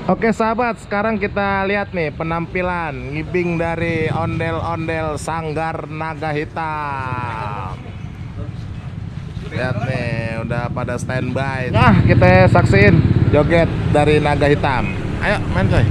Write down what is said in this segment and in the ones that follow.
Oke sahabat, sekarang kita lihat nih penampilan ngibing dari ondel-ondel Sanggar Naga Hitam. Lihat nih, udah pada standby. Nah, kita saksiin joget dari Naga Hitam. Ayo, main coy.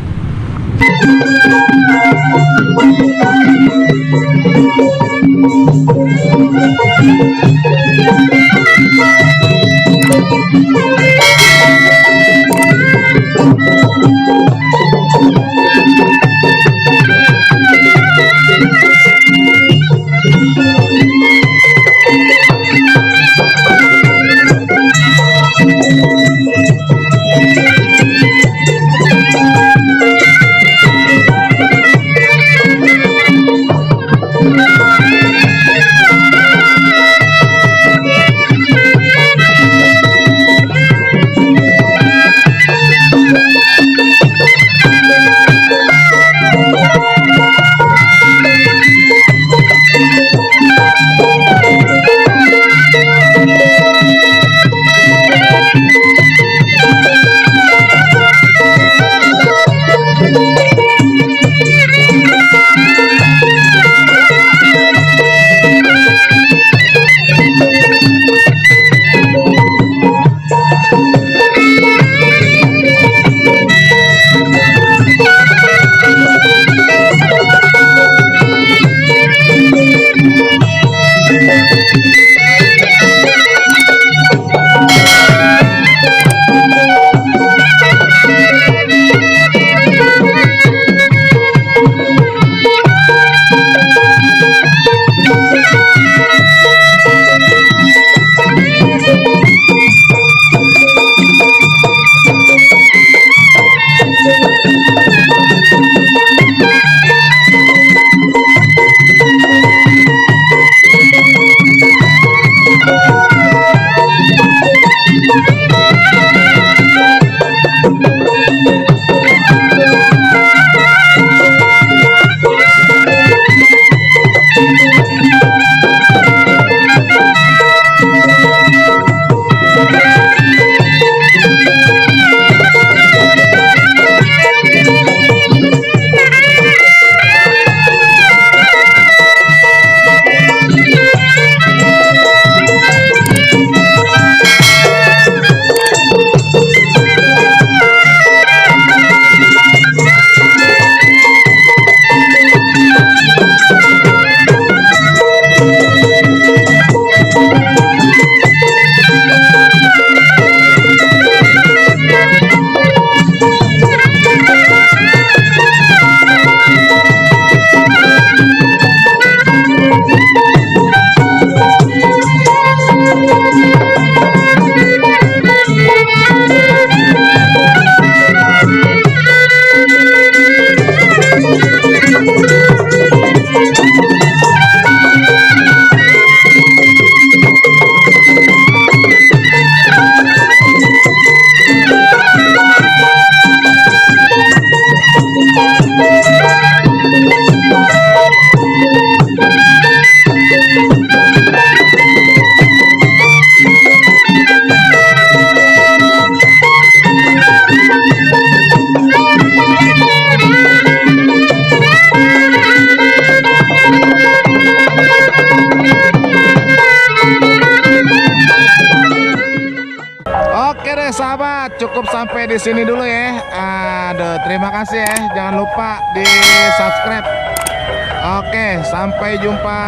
Oke deh sahabat, cukup sampai di sini dulu ya. Aduh, terima kasih ya. Jangan lupa di subscribe. Oke, sampai jumpa.